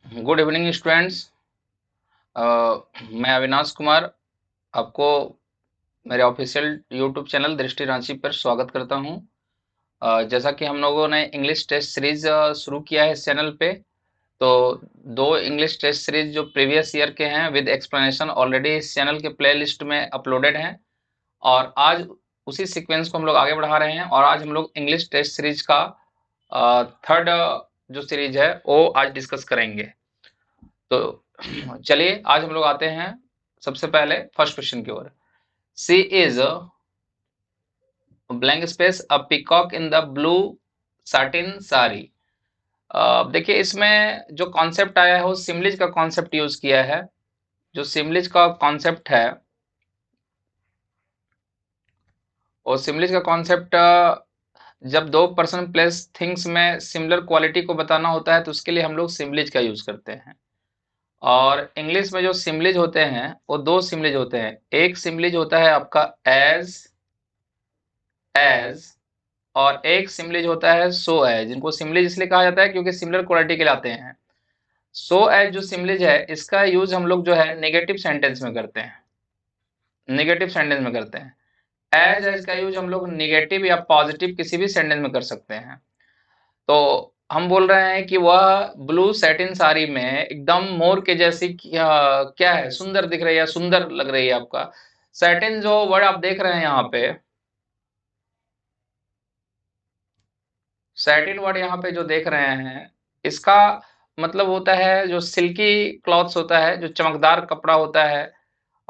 Good evening students. मैं अविनाश कुमार आपको मेरे ऑफिशियल यूट्यूब चैनल दृष्टि रांची पर स्वागत करता हूं। जैसा कि हम लोगों ने इंग्लिश टेस्ट सीरीज शुरू किया है इस चैनल पे, तो दो इंग्लिश टेस्ट सीरीज जो प्रीवियस ईयर के हैं विद एक्सप्लेनेशन ऑलरेडी इस चैनल के प्ले लिस्ट में अपलोडेड हैं। और आज उसी सीक्वेंस को हम लोग आगे बढ़ा रहे हैं और आज हम लोग इंग्लिश टेस्ट सीरीज का थर्ड जो सीरीज है वो आज डिस्कस करेंगे। तो चलिए आज हम लोग आते हैं सबसे पहले फर्स्ट क्वेश्चन की ओर। She is blank space a peacock in the blue satin sari. देखिए इसमें जो कॉन्सेप्ट आया है वो सिमलिज का कॉन्सेप्ट यूज किया है। जो सिमलिज का कॉन्सेप्ट है और सिमलिज का कॉन्सेप्ट जब दो पर्सन प्लेस थिंग्स में सिमिलर क्वालिटी को बताना होता है तो उसके लिए हम लोग सिमलिज का यूज करते हैं। और इंग्लिश में जो सिमलिज होते हैं वो दो सिमलिज होते हैं। एक सिमलिज होता है आपका एज और एक सिमलिज होता है सो एज। इनको सिमलिज इसलिए कहा जाता है क्योंकि सिमिलर क्वालिटी के लाते हैं। सो एज जो सिमलिज है इसका यूज हम लोग जो है नेगेटिव सेंटेंस में करते हैं। नेगेटिव सेंटेंस में करते हैं। एज एज का यूज हम लोग नेगेटिव या पॉजिटिव किसी भी सेंटेंस में कर सकते हैं। तो हम बोल रहे हैं कि वह ब्लू सैटिन साड़ी में एकदम मोर के जैसी क्या है, सुंदर दिख रही है, सुंदर लग रही है। आपका सैटिन जो वर्ड आप देख रहे हैं यहाँ पे, सैटिन वर्ड यहाँ पे जो देख रहे हैं इसका मतलब होता है जो सिल्की क्लॉथ्स होता है, जो चमकदार कपड़ा होता है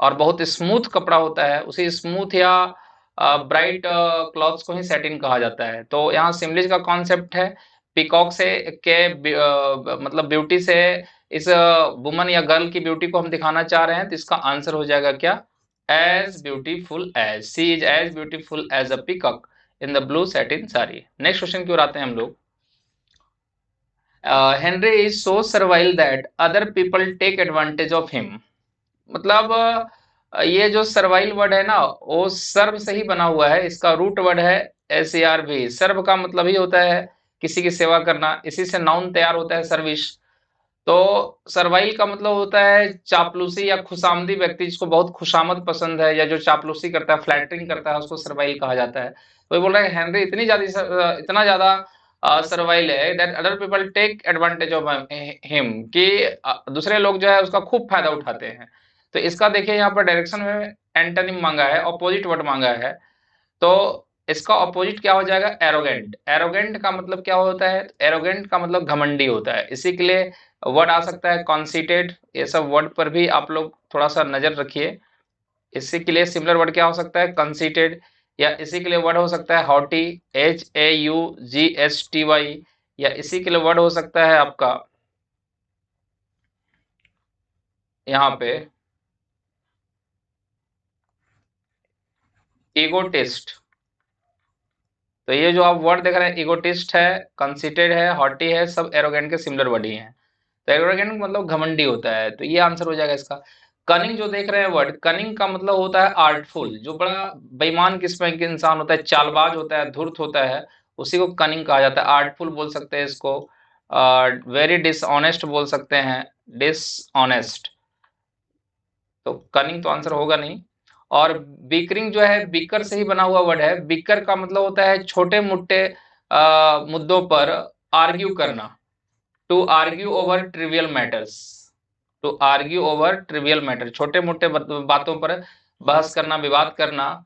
और बहुत स्मूथ कपड़ा होता है, उसी स्मूथ या ब्राइट क्लॉथ्स को ही सैटिन कहा जाता है। तो यहाँ सिमलिज का कॉन्सेप्ट है पीकॉक से मतलब ब्यूटी से इस वुमन या गर्ल की ब्यूटी को हम दिखाना चाह रहे हैं। तो इसका आंसर हो जाएगा क्या, as beautiful as, she is as beautiful as a peacock in the blue satin sari. Next question की ओर आते हैं हम लोग। Henry is so servile that other people take advantage of him. मतलब ये जो सर्वाइल वर्ड है ना वो सर्व से ही बना हुआ है। इसका रूट वर्ड है SERV। सर्व का मतलब ही होता है किसी की सेवा करना, इसी से नाउन तैयार होता है सर्विस। तो सर्वाइल का मतलब होता है चापलूसी या खुशामदी व्यक्ति, जिसको बहुत खुशामद पसंद है या जो चापलूसी करता है, फ्लैटरिंग करता है, उसको सर्वाइल कहा जाता है। तो ये बोल रहा है हेनरी इतना ज्यादा सर्वाइल है that other people take advantage of him, कि दूसरे लोग जो है उसका खूब फायदा उठाते हैं। तो इसका देखिए यहाँ पर डायरेक्शन में एंटोनिम मांगा है, ऑपोजिट वर्ड मांगा है। तो इसका ऑपोजिट क्या हो जाएगा, एरोगेंट। एरोगेंट का मतलब क्या होता है, एरोगेंट का मतलब घमंडी होता है। इसी के लिए वर्ड आ सकता है कॉन्सीटेड। ये सब वर्ड पर भी आप लोग थोड़ा सा नजर रखिए। इसी के लिए सिमिलर वर्ड क्या हो सकता है, कंसीटेड। या इसी के लिए वर्ड हो सकता है हॉटी, HAUGSTY। या इसी के लिए वर्ड हो सकता है आपका यहाँ पे ईगोटिस्ट। तो ये जो आप वर्ड देख रहे हैं, ईगोटिस्ट है, कंसीटेड है, हॉटी है, सब एरोगेंट के सिमिलर वर्ड ही हैं। तो एरोगेंट मतलब घमंडी होता है, तो ये आंसर हो जाएगा इसका। कनिंग जो देख रहे हैं वर्ड, कनिंग का मतलब होता है आर्टफुल। जो बड़ा बेईमान किस्म के इंसान होता है, चालबाज होता है, धूर्त होता है, उसी को कनिंग कहा जाता है। आर्टफुल बोल सकते हैं इसको, वेरी डिसऑनेस्ट बोल सकते हैं, डिसऑनेस्ट। तो कनिंग तो आंसर होगा नहीं। और बिकरिंग जो है बिकर से ही बना हुआ वर्ड है। बिकर का मतलब होता है छोटे मोटे मुद्दों पर आर्ग्यू करना, to argue over trivial matters. To argue over trivial matter, छोटे मोटे बातों पर बहस करना, विवाद करना,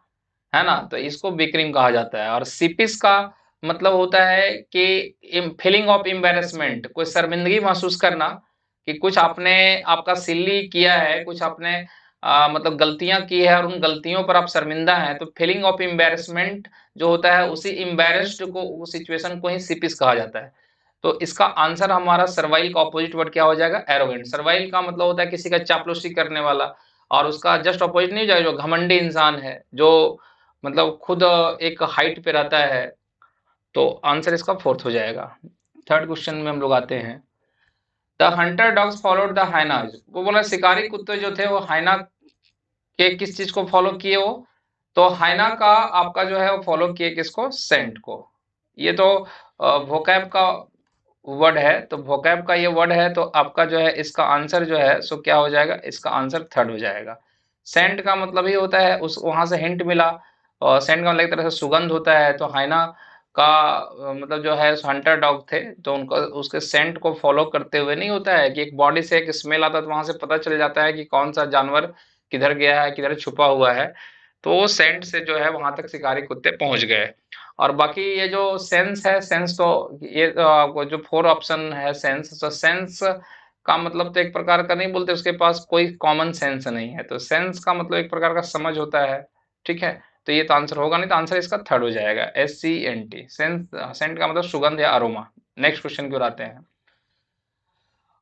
है ना। तो इसको बिकरिंग कहा जाता है। और सिपिस का मतलब होता है कि फीलिंग ऑफ एम्बेरसमेंट, कोई शर्मिंदगी महसूस करना कि कुछ आपने आपका सिल्ली किया है, कुछ आपने मतलब गलतियां की है और उन गलतियों पर आप शर्मिंदा हैं। तो फीलिंग ऑफ एम्बेरसमेंट जो होता है उसी एम्बेरस्ड को, उस सिचुएशन को ही सिपिस कहा जाता है। तो इसका आंसर हमारा सर्वाइल का ऑपोजिट वर्ड क्या हो जाएगा, एरोगेंट। सर्वाइल का मतलब होता है किसी का चापलूसी करने वाला, और उसका जस्ट ऑपोजिट नहीं हो जाएगा जो घमंडी इंसान है, जो मतलब खुद एक हाइट पे रहता है। तो आंसर इसका फोर्थ हो जाएगा। थर्ड क्वेश्चन में हम लोग आते हैं। The Hunter dogs followed the hyenas. वो बोला शिकारी कुत्ते जो थे वो हाइना के किस चीज को फॉलो किए वो, तो हाइना का आपका जो है वो फॉलो किए किसको, सेंट को। ये तो वोकैब का वर्ड है, तो vocab का ये वर्ड है, तो आपका जो है इसका आंसर जो है सो क्या हो जाएगा, इसका आंसर थर्ड हो जाएगा। सेंट का मतलब ही होता है उस वहां से हिंट मिला, और सेंट का मतलब एक तरह से सुगंध होता है। तो हाइना का मतलब जो है हंटर डॉग थे, तो उनका उसके सेंट को फॉलो करते हुए नहीं होता है कि एक बॉडी से एक स्मेल आता है, तो वहां से पता चल जाता है कि कौन सा जानवर किधर गया है, किधर छुपा हुआ है। तो वो सेंट से जो है वहां तक शिकारी कुत्ते पहुंच गए। और बाकी ये जो सेंस है, सेंस तो ये वो जो फोर ऑप्शन है सेंस, तो सेंस का मतलब तो एक प्रकार का नहीं बोलते, उसके पास कोई कॉमन सेंस नहीं है, तो सेंस का मतलब एक प्रकार का समझ होता है। ठीक है, तो ये तो आंसर होगा नहीं, तो आंसर इसका थर्ड हो जाएगा, SCNT, सेंस। सेंट का मतलब सुगंध या अरोमा। नेक्स्ट क्वेश्चन की ओर आते हैं।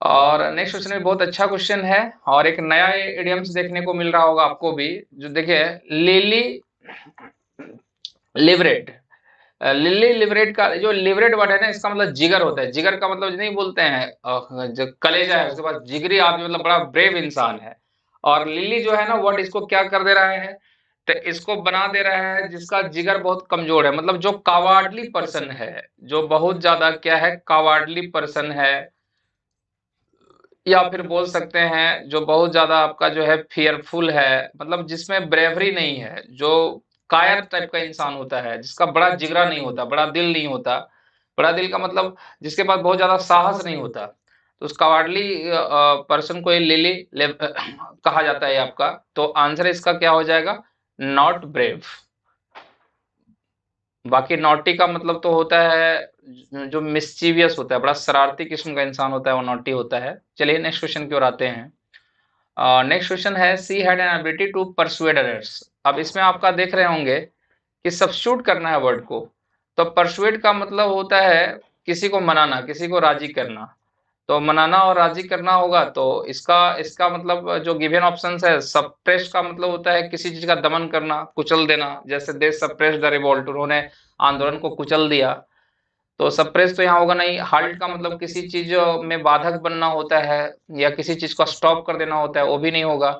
और नेक्स्ट क्वेश्चन में बहुत अच्छा क्वेश्चन है, और एक नया इडियम्स देखने को मिल रहा होगा आपको भी, जो देखिए लिली लिवरेट। लिली लिवरेट का जो लिवरेट वर्ड है ना, इसका मतलब जिगर होता है। जिगर का मतलब नहीं बोलते हैं जो कलेजा है, उसके पास जिगरी आदमी मतलब बड़ा ब्रेव इंसान है। और लिली जो है ना वर्ड, इसको क्या कर दे रहा है, तो इसको बना दे रहा है जिसका जिगर बहुत कमजोर है, मतलब जो कावार्डली पर्सन है, जो बहुत ज्यादा क्या है, कावार्डली पर्सन है, या फिर बोल सकते हैं जो बहुत ज्यादा आपका जो है फियरफुल है, मतलब जिसमें ब्रेवरी नहीं है, जो कायर टाइप का इंसान होता है, जिसका बड़ा जिगरा नहीं होता, बड़ा दिल नहीं होता। बड़ा दिल का मतलब जिसके पास बहुत ज्यादा साहस नहीं होता, तो उस कावर्डली पर्सन को ये कहा जाता है आपका। तो आंसर इसका क्या हो जाएगा, नॉट ब्रेव। बाकी नॉटी का मतलब तो होता है जो मिस्चीवियस होता है, बड़ा शरारती किस्म का इंसान होता है, वो नॉटी होता है। चलिए नेक्स्ट क्वेश्चन की ओर आते हैं। नेक्स्ट क्वेश्चन है, she had an ability to persuade others. अब इसमें आपका देख रहे होंगे कि सब्स्टिट्यूट करना है वर्ड को। तो परसुएड का मतलब होता है किसी को मनाना, किसी को राजी करना। तो मनाना और राजी करना होगा, तो इसका इसका मतलब जो गिवन ऑप्शंस है, सप्रेस का मतलब होता है किसी चीज का दमन करना, कुचल देना, जैसे दे सप्रेस द रिवोल्ट, उन्होंने आंदोलन को कुचल दिया। तो सप्रेस तो यहाँ होगा नहीं। हाल्ट का मतलब किसी चीज में बाधक बनना होता है, या किसी चीज को स्टॉप कर देना होता है, वो भी नहीं होगा।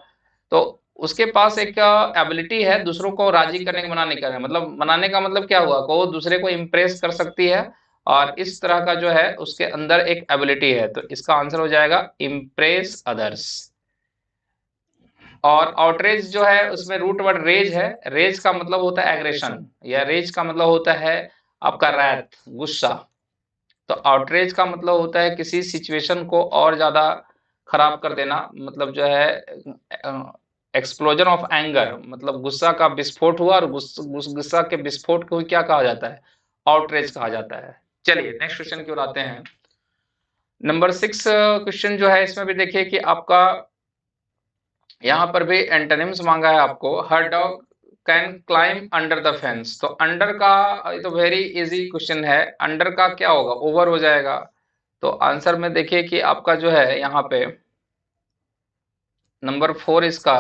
तो उसके पास एक एबिलिटी है दूसरों को राजी करने का, मनाने का, मतलब मनाने का मतलब क्या हुआ, को वो दूसरे को इम्प्रेस कर सकती है, और इस तरह का जो है उसके अंदर एक एबिलिटी है। तो इसका आंसर हो जाएगा इम्प्रेस अदर्स। और आउटरेज जो है उसमें रूट वर्ड रेज है। रेज का मतलब होता है एग्रेशन, या रेज का मतलब होता है आपका रैथ, गुस्सा। तो आउटरेज का मतलब होता है किसी सिचुएशन को और ज्यादा खराब कर देना, मतलब जो है एक्सप्लोजन ऑफ एंगर, मतलब गुस्सा का विस्फोट हुआ, और गुस्सा के विस्फोट को क्या कहा जाता है, आउटरेज कहा जाता है। चलिए नेक्स्ट क्वेश्चन की ओर आते हैं। नंबर 6 क्वेश्चन जो है, इसमें भी देखिए कि आपका यहाँ पर भी एंटोनिम्स मांगा है आपको। हर dog can climb under the fence. तो अंडर का ये तो वेरी इजी क्वेश्चन है, अंडर का क्या होगा, ओवर हो जाएगा। तो आंसर में देखिए कि आपका जो है यहाँ पे नंबर 4 इसका,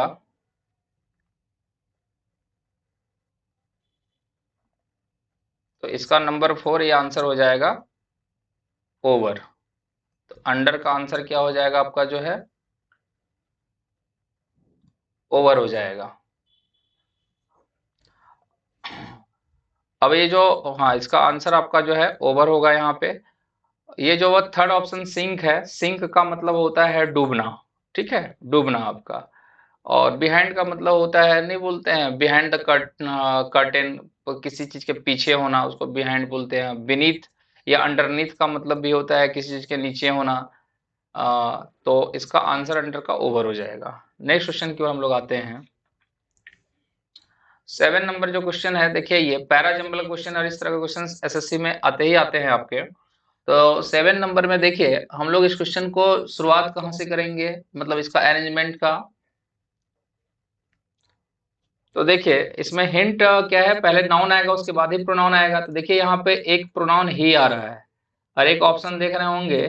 तो इसका नंबर 4 ये आंसर हो जाएगा ओवर। तो अंडर का आंसर क्या हो जाएगा आपका जो है, ओवर हो जाएगा। अब ये जो, हाँ इसका आंसर आपका जो है ओवर होगा यहाँ पे। ये जो थर्ड ऑप्शन सिंक है, सिंक का मतलब होता है डूबना। ठीक है, डूबना आपका। और बिहाइंड का मतलब होता है, नहीं बोलते हैं बिहाइंड द कर्टेन, किसी चीज के पीछे होना, उसको बिहाइंड बोलते हैं। बीनीथ या अंडरनीथ का मतलब भी होता है किसी चीज के नीचे होना। तो इसका आंसर अंडर का ओवर हो जाएगा। नेक्स्ट क्वेश्चन की ओर हम लोग आते हैं। 7 नंबर जो क्वेश्चन है, देखिए ये पैरा जंबल क्वेश्चन, और इस तरह के क्वेश्चन एसएससी में आते ही आते हैं आपके। तो 7 नंबर में देखिए हम लोग इस क्वेश्चन को शुरुआत कहाँ से करेंगे, मतलब इसका अरेंजमेंट का। तो देखिए इसमें हिंट क्या है, पहले नाउन आएगा उसके बाद ही प्रोनाउन आएगा। तो देखिए यहाँ पे एक प्रोनाउन ही आ रहा है, और एक ऑप्शन देख रहे होंगे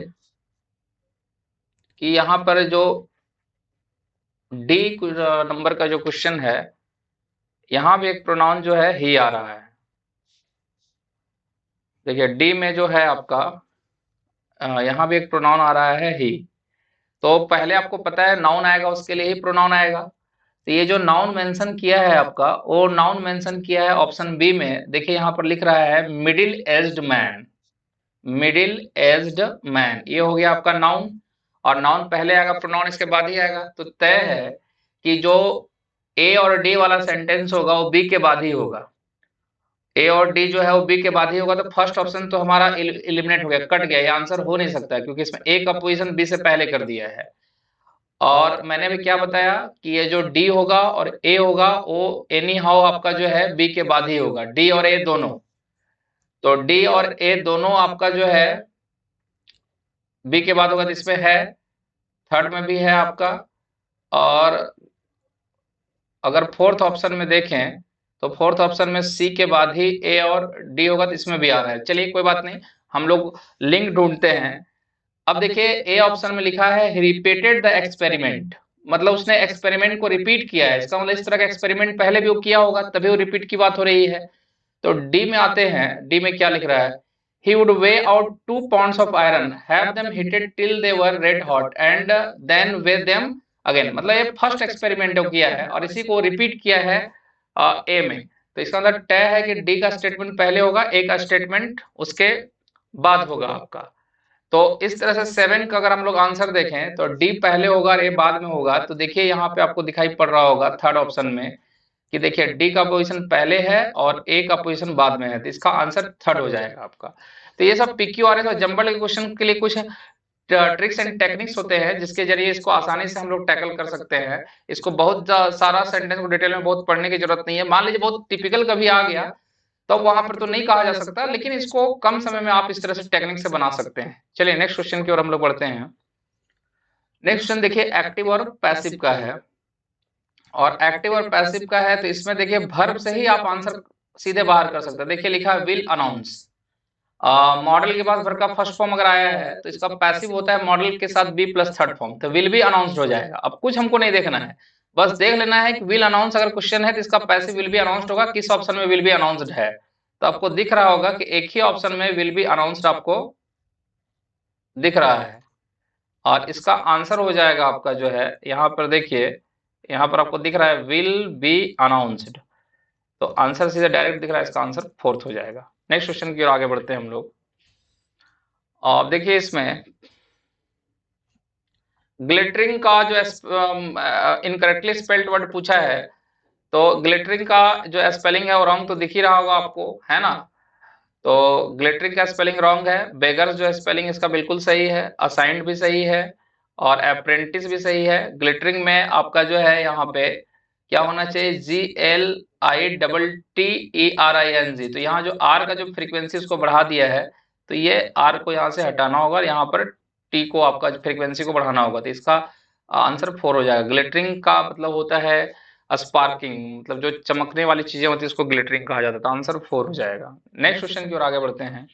कि यहाँ पर जो डी नंबर का जो क्वेश्चन है, यहाँ भी एक प्रोनाउन जो है ही आ रहा है। देखिए डी में जो है आपका यहाँ भी एक प्रोनाउन आ रहा है ही। तो पहले आपको पता है नाउन आएगा उसके लिए ही प्रोनाउन आएगा। तो ये जो नाउन मेंशन किया है आपका, वो नाउन मेंशन किया है ऑप्शन बी में। देखिए यहाँ पर लिख रहा है middle aged man. Middle aged man, ये हो गया आपका नाउन, और नाउन पहले आएगा, प्रोनाउन इसके बाद ही आएगा। तो तय है कि जो ए और डी वाला सेंटेंस होगा वो बी के बाद ही होगा। ए और डी जो है वो बी के बाद ही होगा, तो फर्स्ट ऑप्शन तो हमारा एलिमिनेट हो गया, कट गया, ये आंसर हो नहीं सकता क्योंकि इसमें ए का पोजीशन बी से पहले कर दिया है। और मैंने अभी क्या बताया कि ये जो डी होगा और ए होगा वो एनी हाउ आपका जो है बी के बाद ही होगा, डी और ए दोनों। तो डी और ए दोनों आपका जो है बी के बाद होगा, तो इसमें है, थर्ड में भी है आपका। और अगर फोर्थ ऑप्शन में देखें तो फोर्थ ऑप्शन में सी के बाद ही ए और डी होगा, तो इसमें भी आ रहा है। चलिए कोई बात नहीं, हम लोग लिंक ढूंढते हैं। अब देखिए ए ऑप्शन में लिखा है रिपीटेड द एक्सपेरिमेंट, मतलब उसने एक्सपेरिमेंट को रिपीट किया है, इसका मतलब इस तरह का एक्सपेरिमेंट पहले भी वो किया होगा तभी वो रिपीट की बात हो रही है। तो डी में आते हैं, डी में क्या लिख रहा है, he would weigh out 2 pounds of iron, have them heated till they were red hot and then weigh them again। मतलब ये फर्स्ट एक्सपेरिमेंट किया है और इसी को रिपीट किया है ए में। तो इसका मतलब तय है कि डी का स्टेटमेंट पहले होगा, ए का स्टेटमेंट उसके बाद होगा आपका। तो इस तरह से 7 का अगर हम लोग आंसर देखें तो डी पहले होगा और ए बाद में होगा। तो देखिए यहाँ पे आपको दिखाई पड़ रहा होगा थर्ड ऑप्शन में कि देखिए डी का पोजीशन पहले है और ए का पोजीशन बाद में है, तो इसका आंसर थर्ड हो जाएगा आपका। तो ये सब PQRS और जंबल के क्वेश्चन के लिए कुछ ट्रिक्स एंड टेक्निक्स होते हैं जिसके जरिए इसको आसानी से हम लोग टैकल कर सकते हैं। इसको बहुत सारा सेंटेंस को डिटेल में बहुत पढ़ने की जरूरत नहीं है। मान लीजिए बहुत टिपिकल कभी आ गया तो वहां पर तो नहीं कहा जा सकता, लेकिन इसको कम समय में आप इस तरह से टेक्निक से बना सकते हैं। चलिए नेक्स्ट क्वेश्चन की ओर हम लोग बढ़ते हैं। नेक्स्ट क्वेश्चन देखिए एक्टिव और पैसिव का है, और एक्टिव और पैसिव का है तो इसमें देखिए वर्ब से ही आप आंसर सीधे बाहर कर सकते हैं। देखिए लिखा है विल अनाउंस, मॉडल के पास वर्ब का फर्स्ट फॉर्म अगर आया है तो इसका पैसिव होता है मॉडल के साथ बी प्लस थर्ड फॉर्म, तो विल बी अनाउंस्ड हो जाएगा। अब कुछ हमको नहीं देखना है, बस देख लेना है कि विल अनाउंस अगर क्वेश्चन है तो इसका पैसिव विल बी अनाउंस्ड होगा, किस ऑप्शन में विल बी अनाउंस्ड है। तो आपको दिख रहा होगा कि एक ही ऑप्शन में विल बी अनाउंस्ड आपको दिख रहा है, और इसका आंसर हो जाएगा आपका जो है, यहाँ पर देखिए, यहाँ पर आपको दिख रहा है विल बी अनाउंस्ड, तो आंसर सीधे डायरेक्ट दिख रहा है, इसका आंसर फोर्थ हो जाएगा। नेक्स्ट क्वेश्चन की ओर आगे बढ़ते हैं हम लोग। और देखिए इसमें ग्लिटरिंग का जो इनकरेक्टली स्पेल्ड वर्ड पूछा है, तो ग्लिटरिंग का जो स्पेलिंग है वो रॉन्ग तो दिख ही रहा होगा आपको, है ना। तो ग्लिटरिंग का स्पेलिंग रॉन्ग है, बेगर्स जो स्पेलिंग इसका बिल्कुल सही है, असाइंड भी सही है और अप्रेंटिस भी सही है। ग्लिटरिंग में आपका जो है यहाँ पे क्या होना चाहिए, GLITTERING। तो यहाँ जो आर का जो फ्रीक्वेंसी उसको बढ़ा दिया है, तो ये आर को यहाँ से हटाना होगा और यहाँ पर टी को आपका फ्रीक्वेंसी को बढ़ाना होगा, तो इसका आंसर 4 हो जाएगा। ग्लिटरिंग का मतलब होता है स्पार्किंग, मतलब जो चमकने वाली चीजें होती है उसको ग्लिटरिंग कहा जाता है, तो आंसर 4 हो जाएगा। नेक्स्ट क्वेश्चन की ओर आगे बढ़ते हैं।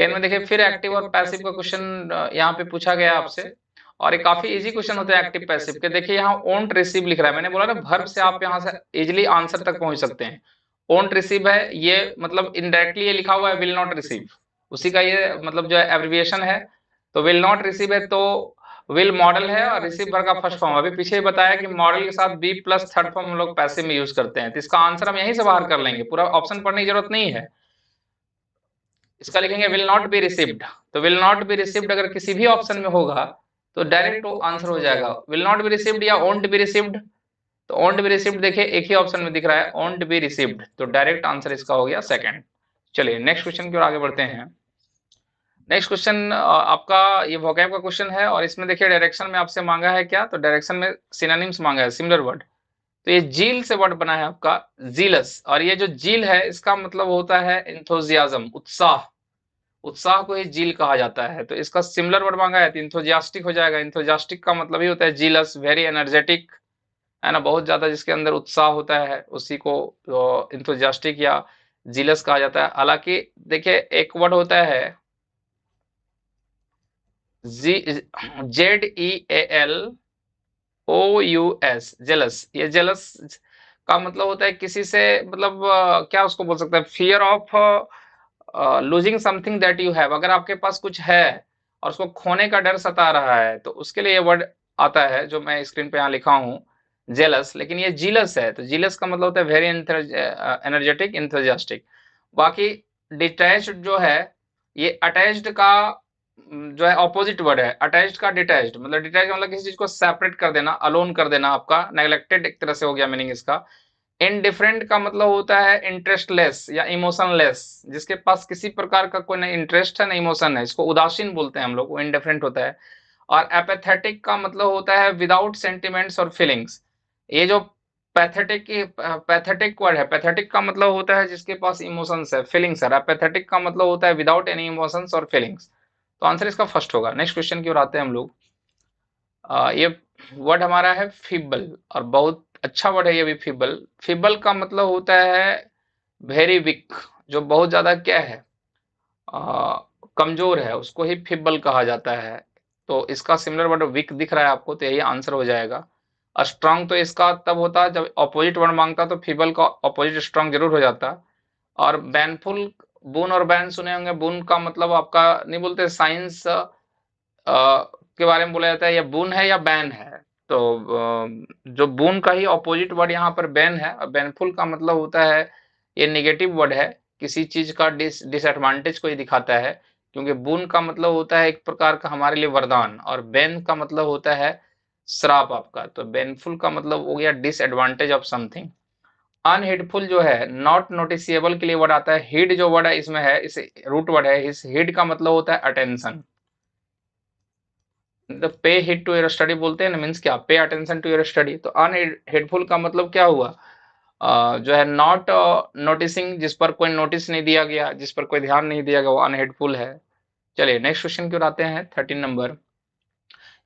10 में देखिए फिर एक्टिव और पैसिव का क्वेश्चन यहाँ पे पूछा गया आपसे, और ये काफी इजी क्वेश्चन होता है एक्टिव पैसिव के। देखिए यहाँ ओंट रिसीव लिख रहा है, मैंने बोला ना वर्ब से आप यहाँ से इजिली आंसर तक पहुंच सकते हैं। ओंट रिसीव है, ये मतलब इनडायरेक्टली ये लिखा हुआ है विल नॉट रिसीव, उसी का ये मतलब जो है एब्रिविएशन है। तो विल नॉट रिसीव है, तो विल मॉडल है और रिसीव वर्ब का फर्स्ट फॉर्म। अभी पीछे ही बताया कि मॉडल के साथ बी प्लस थर्ड फॉर्म हम लोग पैसिव में यूज करते हैं, तो इसका आंसर हम यहीं से बाहर कर लेंगे, पूरा ऑप्शन पढ़ने की जरूरत नहीं है। इसका लिखेंगे विल नॉट बी रिसीव्ड, तो विल नॉट बी रिसीव्ड अगर किसी भी ऑप्शन में होगा तो डायरेक्ट वो आंसर हो जाएगा, विल नॉट बी रिसीव्ड या ओंट बी रिसीव्ड। तो ओंट बी रिसीव्ड देखिए एक ही ऑप्शन में दिख रहा है, ओंट बी रिसीव्ड, तो डायरेक्ट आंसर इसका हो गया सेकंड। चलिए नेक्स्ट क्वेश्चन की ओर आगे बढ़ते हैं। नेक्स्ट क्वेश्चन आपका ये वोकैब का क्वेश्चन है, और इसमें देखिए डायरेक्शन में आपसे मांगा है क्या, तो डायरेक्शन में सिनोनिम्स मांगा है, सिमिलर वर्ड। तो ये जील से वर्ड बना है आपका जीलस, और ये जो जील है इसका मतलब होता है इंथुजियाज्म, उत्साह, उत्साह को ही जील कहा जाता है। तो इसका सिमिलर वर्ड मांगा है तो इंथुजियास्टिक हो जाएगा। इंथुजियास्टिक का मतलब ही होता है जीलस, वेरी एनर्जेटिक, है ना, बहुत ज्यादा जिसके अंदर उत्साह होता है उसी को इंथुजियास्टिक या जीलस कहा जाता है। हालांकि देखिए एक वर्ड होता है JEALOUS, जेलस। ये जेलस का मतलब होता है किसी से, मतलब क्या उसको बोल सकते हैं, fear of losing something that you have. अगर आपके पास कुछ है और उसको खोने का डर सता रहा है तो उसके लिए ये वर्ड आता है जो मैं स्क्रीन पे यहाँ लिखा हूँ, जेलस। लेकिन ये जीलस है, तो जीलस का मतलब होता है वेरी एनर्जेटिक, इंथुजियास्टिक। बाकी डिटैच्ड जो है ये अटैच्ड का जो है ऑपोजिट वर्ड है, अटैच्ड का डिटैच्ड, मतलब डिटैच्ड मतलब किसी चीज को सेपरेट कर देना, अलोन कर देना, आपका नेग्लेक्टेड एक तरह से हो गया मीनिंग इसका। इनडिफरेंट का मतलब होता है इंटरेस्टलेस या इमोशनलेस, जिसके पास किसी प्रकार का कोई ना इंटरेस्ट है ना इमोशन है, इसको उदासीन बोलते हैं हम लोग, वो इनडिफरेंट होता है। और एपेथेटिक का मतलब होता है विदाउट सेंटिमेंट्स और फीलिंग्स। ये जो पैथेटिक वर्ड है, पैथेटिक का मतलब होता है जिसके पास इमोशंस है, फीलिंग्स है। एपेथेटिक का मतलब होता है विदाउट एनी इमोशंस और फीलिंग्स। तो आंसर इसका फर्स्ट होगा। नेक्स्ट क्वेश्चन की ओर आते हैं हम लोग। ये वर्ड हमारा है फीबल, और बहुत अच्छा वर्ड है ये भी, फीबल। फीबल का मतलब होता है वेरी वीक, जो बहुत ज्यादा क्या है, आ, कमजोर है, उसको ही फीबल कहा जाता है। तो इसका सिमिलर वर्ड वीक दिख रहा है आपको, तो यही आंसर हो जाएगा। स्ट्रांग तो इसका तब होता है जब ऑपोजिट वर्ड मांगता, तो फीबल का ऑपोजिट स्ट्रांग जरूर हो जाता। और बैनफुल, बून और बैन सुने होंगे। बून का मतलब आपका नहीं बोलते साइंस के बारे में बोला जाता है, या बून है या बैन है। तो जो बून का ही ऑपोजिट वर्ड यहाँ पर बैन है, और बैनफुल का मतलब होता है, ये नेगेटिव वर्ड है, किसी चीज का डिसएडवांटेज को ही दिखाता है। क्योंकि बून का मतलब होता है एक प्रकार का हमारे लिए वरदान, और बैन का मतलब होता है श्राप आपका। तो बैनफुल का मतलब हो गया डिसएडवांटेज ऑफ समथिंग। अनहिडफुल जो है नॉट नोटिसिएबल के लिए वर्ड आता है। हिड जो वर्ड है इसमें है, इस रूट वर्ड है, इस हिड का मतलब होता है अटेंशन। मतलब पे हिट टू योर स्टडी बोलते हैं ना, मीन्स क्या, pay attention to your study. तो अनहेडफुल का मतलब क्या हुआ, जो है नॉट नोटिसिंग, जिस पर कोई नोटिस नहीं दिया गया, जिस पर कोई ध्यान नहीं दिया गया, वो अनहेडफुल है। चलिए नेक्स्ट क्वेश्चन की ओर आते हैं, 13 नंबर।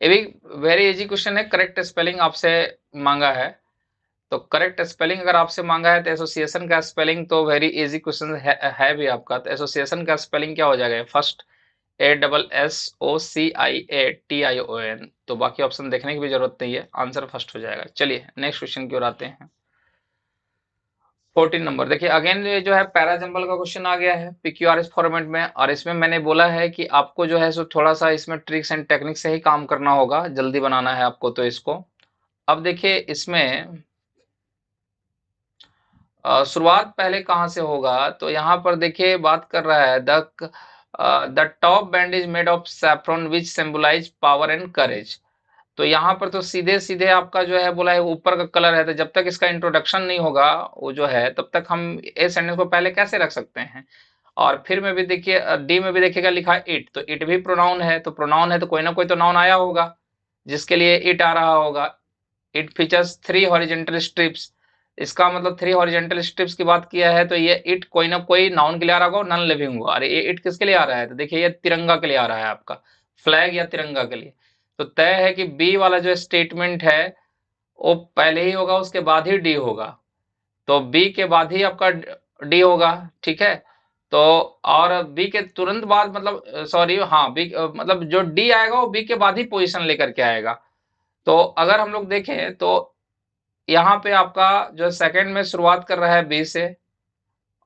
ये भी वेरी इजी क्वेश्चन है, करेक्ट स्पेलिंग आपसे मांगा है। तो करेक्ट स्पेलिंग अगर आपसे मांगा है, तो एसोसिएशन का स्पेलिंग तो वेरी इजी क्वेश्चन है भी आपका। तो एसोसिएशन का स्पेलिंग क्या हो जाएगा, फर्स्ट ASSOCIATION। तो बाकी ऑप्शन देखने की भी जरूरत नहीं है, आंसर फर्स्ट हो जाएगा। चलिए नेक्स्ट क्वेश्चन की ओर आते हैं। 14 नंबर देखिए, अगेन ये जो है पैराजंबल का क्वेश्चन आ गया है PQRS फॉर्मेट में, और इसमें मैंने बोला है कि आपको जो है सो थोड़ा सा इसमें ट्रिक्स एंड टेक्निक से ही काम करना होगा, जल्दी बनाना है आपको। तो इसको अब देखिए, इसमें शुरुआत पहले कहाँ से होगा, तो यहाँ पर देखिए बात कर रहा है the top band is made of saffron which symbolise power and courage. तो यहाँ पर तो सीधे सीधे आपका जो है बोला है ऊपर का कलर है, तो जब तक इसका इंट्रोडक्शन नहीं होगा वो जो है, तब तक हम ए सेंटेंस को पहले कैसे रख सकते हैं। और फिर में भी देखिए, डी में भी देखिएगा लिखा है इट, तो इट भी प्रोनाउन है, तो प्रोनाउन है तो कोई ना कोई तो नाउन आया होगा जिसके लिए इट आ रहा होगा। इट फीचर्स 3 हॉरिजेंटल स्ट्रिप्स, इसका मतलब 3 हॉरिजेंटल स्ट्रिप्स की बात किया है, तो ये इट कोई ना कोई नाउन के लिए आ रहा होगा, नॉन लिविंग होगा। अरे ये इट किसके लिए आ रहा है, तो देखिए ये तिरंगा के लिए आ रहा है, आपका फ्लैग या तिरंगा के लिए। तो तय है कि बी वाला जो स्टेटमेंट है वो पहले ही होगा, उसके बाद ही डी होगा। तो बी के बाद ही आपका डी होगा, ठीक है। तो और बी के तुरंत बाद, मतलब सॉरी, हाँ बी मतलब जो डी आएगा वो बी के बाद ही पोजीशन लेकर के आएगा। तो अगर हम लोग देखें तो यहाँ पे आपका जो सेकंड में शुरुआत कर रहा है बी से,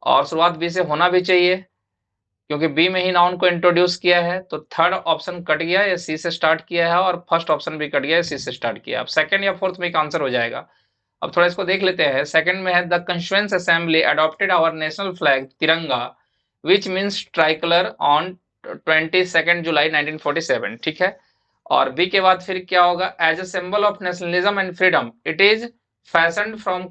और शुरुआत बी से होना भी चाहिए, क्योंकि बी में ही नाउन को इंट्रोड्यूस किया है। तो थर्ड ऑप्शन कट गया, ये सी से स्टार्ट किया है, और फर्स्ट ऑप्शन भी कट गया, सी से स्टार्ट किया। अब सेकंड या फोर्थ में एक आंसर हो जाएगा। अब थोड़ा इसको देख लेते हैं। सेकंड में है the constituent assembly adopted our national flag tiranga which means tricolour on 22 July 1947, ठीक है। और बी के बाद फिर क्या होगा, as a symbol of nationalism and freedom it is fashion from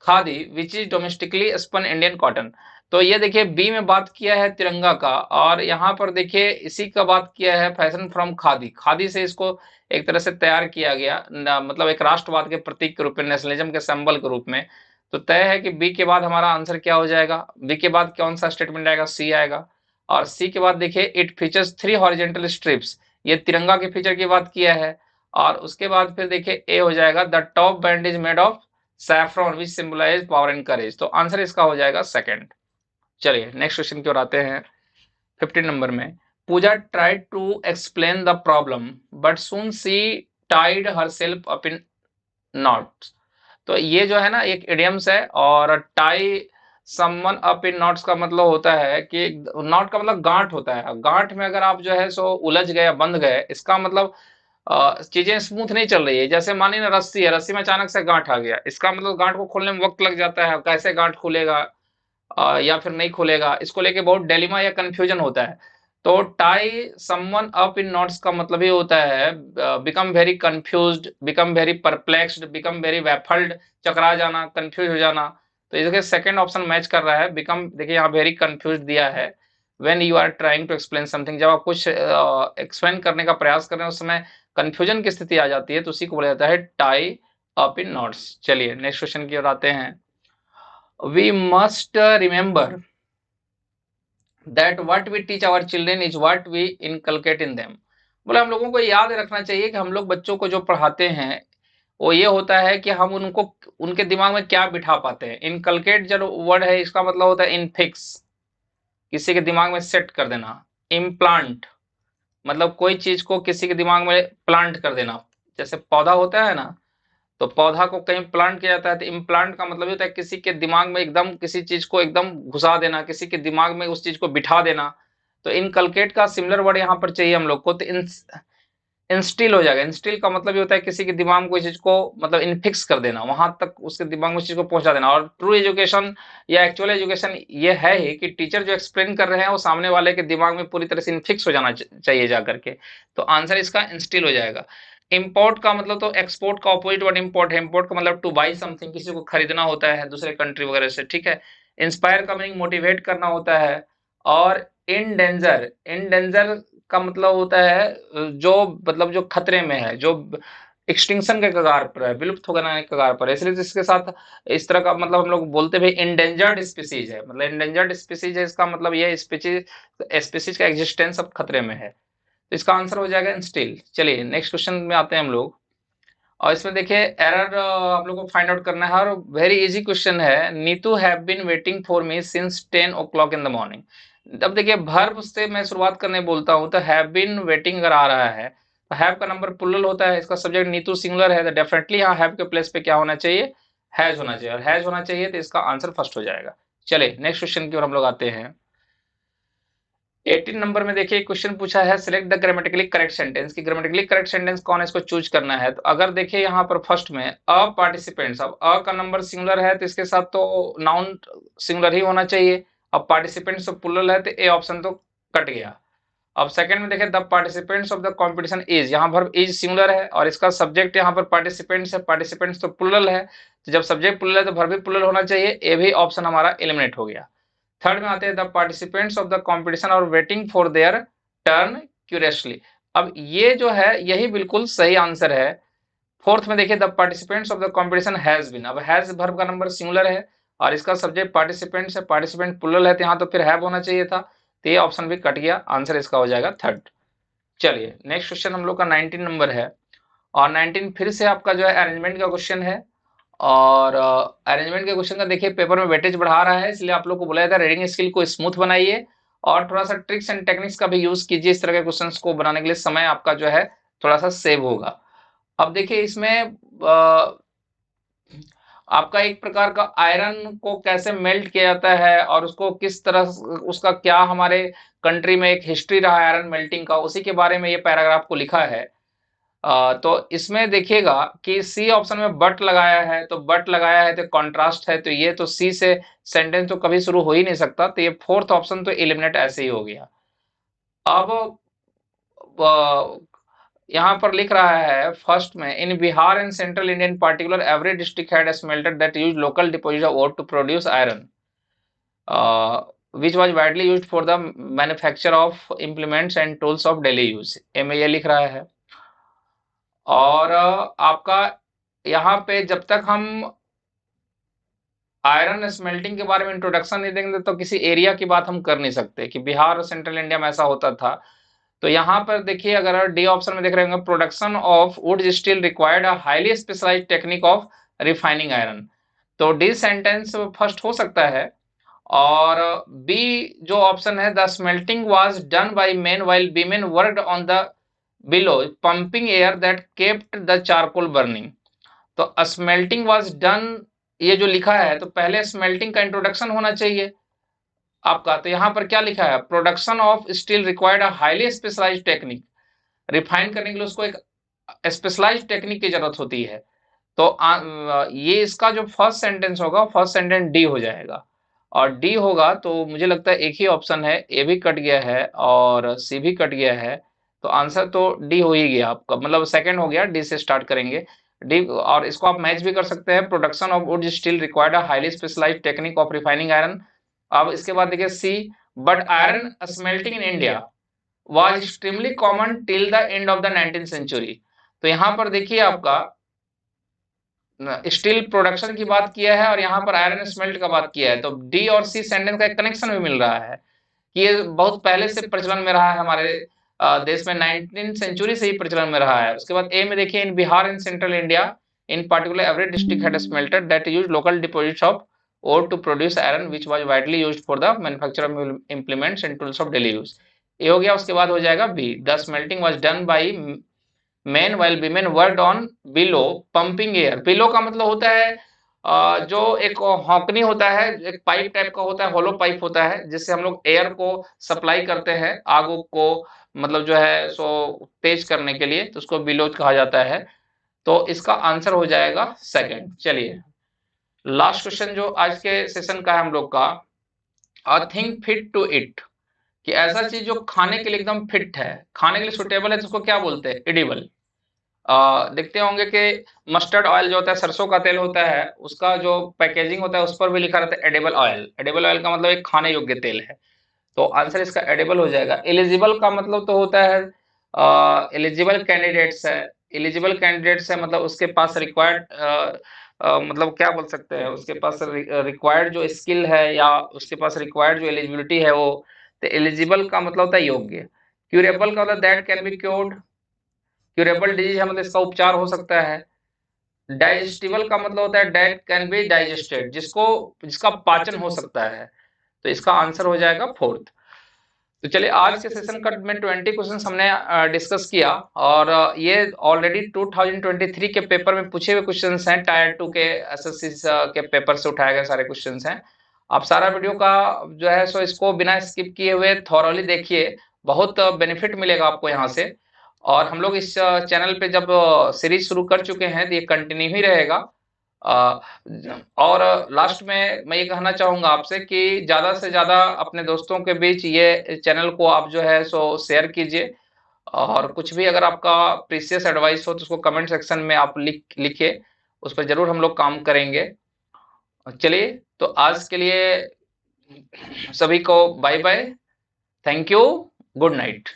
khadi which is domestically spun Indian cotton. तो ये देखिए बी में बात किया है तिरंगा का, और यहाँ पर देखिए इसी का बात किया है फैशन फ्रॉम खादी। खादी से इसको एक तरह से तैयार किया गया, मतलब एक राष्ट्रवाद के प्रतीक के रूप में, नेशनलिज्म के सिंबल के रूप में। तो तय है कि बी के बाद हमारा आंसर क्या हो जाएगा, बी के बाद कौन सा स्टेटमेंट आएगा, सी आएगा। और सी के बाद देखिए इट फीचर्स 3 हॉरिजेंटल स्ट्रिप्स, ये तिरंगा के फीचर की बात किया है। और उसके बाद फिर देखिए ए हो जाएगा the top band is made of saffron which symbolise power and courage. तो आंसर इसका हो जाएगा सेकंड। चलिए नेक्स्ट क्वेश्चन की ओर आते हैं। 15 नंबर में, Pooja tried to explain the problem but soon she tied herself up in knots. तो ये जो है ना एक इडियम्स है, और tie someone up in knots का मतलब होता है कि नॉट का मतलब गांठ होता है। गांठ में अगर आप जो है सो उलझ गए, बंध गए, इसका मतलब चीजें स्मूथ नहीं चल रही है। जैसे मानिए ना रस्सी है, रस्सी में अचानक से गांठ आ गया, इसका मतलब गांठ को खोलने में वक्त लग जाता है, कैसे गांठ खुलेगा या फिर नहीं खुलेगा, इसको लेके बहुत डिलेमा या कंफ्यूजन होता है। तो tie someone up in knots का मतलब ये होता है become very confused, become very perplexed, become very baffled, चकरा जाना, कंफ्यूज हो जाना। तो इसके सेकंड ऑप्शन मैच कर रहा है। बिकम, देखिए यहाँ वेरी कंफ्यूज दिया है। When you are trying to explain something, जब आप कुछ एक्सप्लेन करने का प्रयास कर रहे हैं उस समय कंफ्यूजन की स्थिति आ जाती है, तो उसी को बोला जाता है टाई अप इन नॉट्स। चलिए नेक्स्ट क्वेश्चन की ओर आते हैं। We must remember that what we teach our children is what we inculcate in them। बोले हम लोगों को याद रखना चाहिए कि हम लोग बच्चों को जो पढ़ाते हैं वो ये होता है कि हम उनको उनके दिमाग में क्या बिठा पाते हैं। इनकलकेट जो वर्ड है इसका मतलब होता है इनफिक्स, किसी के दिमाग में सेट कर देना। इम्प्लांट मतलब कोई चीज को किसी के दिमाग में प्लांट कर देना, जैसे पौधा होता है ना, तो पौधा को कहीं प्लांट किया जाता है। तो इम्प्लांट का मतलब होता है किसी के दिमाग में एकदम किसी चीज को एकदम घुसा देना, किसी के दिमाग में उस चीज को बिठा देना। तो इनकलकेट का सिमिलर वर्ड यहाँ पर चाहिए हम लोग को, तो इंस्टिल हो जाएगा। इंस्टिल का मतलब ये होता है किसी के दिमाग में कोई चीज को मतलब इनफिक्स कर देना, वहां तक उसके दिमाग में उस चीज को पहुंचा देना। और ट्रू एजुकेशन या एक्चुअल एजुकेशन ये है ही कि टीचर जो एक्सप्लेन कर रहे हैं वो सामने वाले के दिमाग में पूरी तरह से इनफिक्स हो जाना चाहिए जा करके। तो आंसर इसका इंस्टिल हो जाएगा। इंपोर्ट का मतलब तो एक्सपोर्ट का ऑपोजिट वर्ड इंपोर्ट है। इंपोर्ट का मतलब टू बाई समथिंग, किसी को खरीदना होता है दूसरे कंट्री वगैरह से, ठीक है। इंस्पायर का मीनिंग मोटिवेट करना होता है। और इन डेंजर, इन डेंजर का मतलब होता है जो मतलब जो खतरे में है, जो एक्सटिंक्शन के कगार पर है, विलुप्त हो जाने के कगार पर है, इसलिए इसके साथ इस तरह का मतलब हम लोग बोलते भी इंडेंजर्ड स्पीसीज है। मतलब इंडेंजर्ड स्पीसीज है, इसका मतलब ये स्पीसीज स्पीसीज का एग्जिस्टेंस अब खतरे में है। तो इसका आंसर हो जाएगा इंस्टिल। चलिए नेक्स्ट क्वेश्चन में आते हैं हम लोग। और इसमें देखिए एरर हम लोग को फाइंड आउट करना है, और वेरी इजी क्वेश्चन है। Neetu have been waiting for me since 10 o'clock in the morning. अब देखिए वर्ब से मैं शुरुआत करने बोलता हूं तो हैव बीन वेटिंग अगर आ रहा है तो हैव का नंबर प्लूरल होता है, इसका सब्जेक्ट नीतू सिंगुलर है, तो डेफिनेटली यहाँ हैव के प्लेस पे क्या होना चाहिए, हैज होना चाहिए। और हैज होना चाहिए तो इसका आंसर फर्स्ट हो जाएगा। चलिए नेक्स्ट क्वेश्चन की ओर हम लोग आते हैं। 18 नंबर में देखिए क्वेश्चन पूछा है select the grammatically correct sentence, की ग्रामेटिकली करेक्ट सेंटेंस कौन है इसको चूज करना है। तो अगर देखिए यहाँ पर फर्स्ट में अ पार्टिसिपेंट्स, अब अ का नंबर सिंगुलर है तो इसके साथ तो नाउन सिंगुलर ही होना चाहिए। अब पार्टिसिपेंट्स तो प्लुरल है तो ए ऑप्शन तो कट गया। अब सेकंड में देखें the participants of the competition is, यहाँ पर इज सिंगुलर है और इसका सब्जेक्ट यहाँ पर पार्टिसिपेंट्स है, पार्टिसिपेंट्स तो प्लुरल है, तो जब सब्जेक्ट प्लुरल है तो वर्ब भी प्लुरल होना चाहिए। ए भी ऑप्शन हमारा एलिमिनेट हो गया। थर्ड में आते हैं the participants of the competition और waiting for their turn curiously. अब ये जो है यही बिल्कुल सही आंसर है। फोर्थ में देखिए the participants of the competition has been, अब हैज वर्ब का नंबर सिंगुलर है और इसका सब्जेक्ट पार्टिसिपेंट्स है, पार्टिसिपेंट प्लुरल है, तो यहाँ तो फिर हैव होना चाहिए था, तो ये ऑप्शन भी कट गया। आंसर इसका हो जाएगा थर्ड। चलिए नेक्स्ट क्वेश्चन हम लोग का 19 नंबर है। और 19 फिर से आपका जो है अरेंजमेंट का क्वेश्चन है। और अरेंजमेंट के क्वेश्चन का देखिए पेपर में वेटेज बढ़ा रहा है, इसलिए आप लोग को बोला जाता है रीडिंग स्किल को स्मूथ बनाइए और थोड़ा सा ट्रिक्स एंड टेक्निक्स का भी यूज कीजिए। इस तरह के क्वेश्चंस को बनाने के लिए समय आपका जो है थोड़ा सा सेव होगा। अब देखिए इसमें आपका एक प्रकार का आयरन को कैसे मेल्ट किया जाता है और उसको किस तरह उसका क्या हमारे कंट्री में एक हिस्ट्री रहा है आयरन मेल्टिंग का, उसी के बारे में ये पैराग्राफ को लिखा है। तो इसमें देखिएगा कि सी ऑप्शन में बट लगाया है, तो बट लगाया है तो कॉन्ट्रास्ट है, तो ये तो सी से सेंटेंस तो कभी शुरू हो ही नहीं सकता, तो ये फोर्थ ऑप्शन तो एलिमिनेट ऐसे ही हो गया। अब यहाँ पर लिख रहा है फर्स्ट में in Bihar and central India in particular every district had a smelter that used local deposit of ore to produce iron, which was widely used for the manufacture of implements and tools of daily use। में ये लिख रहा है। और आपका यहाँ पे जब तक हम आयरन स्मेल्टिंग के बारे में इंट्रोडक्शन नहीं देंगे तो किसी एरिया की बात हम कर नहीं सकते कि बिहार और सेंट्रल इंडिया में ऐसा होता था। तो यहाँ पर देखिए अगर डी ऑप्शन में देख रहे होंगे production of would steel required a highly specialised technique of refining iron, तो डी सेंटेंस फर्स्ट हो सकता है। और बी जो ऑप्शन है the smelting was done by men while women worked on the bellow pumping air that kept the charcoal burning. तो smelting was done ये जो लिखा है तो पहले स्मेल्टिंग का इंट्रोडक्शन होना चाहिए आपका। तो यहाँ पर क्या लिखा है production of steel required a highly specialised technique, refine करने के लिए उसको एक स्पेशलाइज्ड टेक्निक की जरूरत होती है। तो ये इसका जो फर्स्ट सेंटेंस होगा फर्स्ट सेंटेंस डी हो जाएगा। और डी होगा तो मुझे लगता है एक ही ऑप्शन है, ए भी कट गया है और सी भी कट गया है, तो आंसर तो डी हो ही गया आपका, मतलब सेकंड हो गया, डी से स्टार्ट करेंगे। डी, और इसको आप मैच भी कर सकते हैं, production of would steel required a highly specialised technique of refining iron. अब इसके बाद देखिए C, but iron smelting in India was extremely common till the end of the 19th century. तो यहाँ पर देखिए आपका स्टील प्रोडक्शन की बात किया है और यहाँ पर आयरन स्मेल्ट का बात किया है, तो डी और सी सेंटेंस का एक कनेक्शन भी मिल रहा है कि ये बहुत पहले से प्रचलन में रहा है हमारे देश में, 19th सेंचुरी से ही प्रचलन में रहा है। उसके बाद ए में देखिए, in Bihar in central India in particular every district had smelter that used local deposits of ore to produce iron which was widely used for the manufacture of implements and tools of daily use। ये हो गया। उसके बाद हो जाएगा B, the smelting was done by men while women worked on below pumping air। below का मतलब होता है जो एक हॉकनी होता है, एक पाइप टाइप का होता है, होलो पाइप होता है, जिससे हम लोग एयर को सप्लाई करते हैं, आग को मतलब जो है सो तेज करने के लिए, तो उसको बिलो कहा जाता है। तो इसका आंसर हो जाएगा सेकंड। चलिए लास्ट क्वेश्चन जो आज के सेशन का है हम लोग का, a thing fit to it, कि ऐसा चीज जो खाने के लिए एकदम फिट है, खाने के लिए सुटेबल है, तो उसको क्या बोलते हैं? एडिबल। देखते होंगे कि मस्टर्ड ऑयल जो होता है, सरसों का तेल होता है, उसका जो पैकेजिंग होता है उस पर भी लिखा रहता है एडिबल ऑयल। एडिबल ऑयल का मतलब एक खाने योग्य तेल है, तो आंसर इसका एडिबल हो जाएगा। एलिजिबल का मतलब तो होता है एलिजिबल कैंडिडेट्स है। एलिजिबल कैंडिडेट्स है मतलब उसके पास रिक्वायर्ड मतलब क्या बोल सकते हैं, उसके पास रिक्वायर्ड जो स्किल है या उसके पास रिक्वायर्ड जो एलिजिबिलिटी है वो। तो एलिजिबल का मतलब होता है योग्य। क्यूरेबल का मतलब that can be cured, curable disease है मतलब इसका उपचार हो सकता है। डाइजेस्टिबल का मतलब होता है दैट कैन बी डाइजेस्टेड, जिसको जिसका पाचन हो सकता है, तो इसका आंसर हो जाएगा फोर्थ। तो चलिए आज के सेशन का में 20 क्वेश्चन हमने डिस्कस किया, और ये ऑलरेडी 2023 के पेपर में पूछे हुए क्वेश्चंस हैं, टायर 2 के एसएससी के पेपर से उठाए गए सारे क्वेश्चंस हैं। आप सारा वीडियो का जो है सो इसको बिना स्किप किए हुए थॉरोली देखिए, बहुत बेनिफिट मिलेगा आपको यहाँ से। और हम लोग इस चैनल पे जब सीरीज शुरू कर चुके हैं तो ये कंटिन्यू ही रहेगा। अ, और लास्ट में मैं ये कहना चाहूंगा आपसे कि ज्यादा से ज्यादा अपने दोस्तों के बीच ये चैनल को आप जो है सो शेयर कीजिए, और कुछ भी अगर आपका प्रीशियस एडवाइस हो तो उसको कमेंट सेक्शन में आप लिखिए, उस पर जरूर हम लोग काम करेंगे। चलिए तो आज के लिए सभी को bye bye, thank you, good night.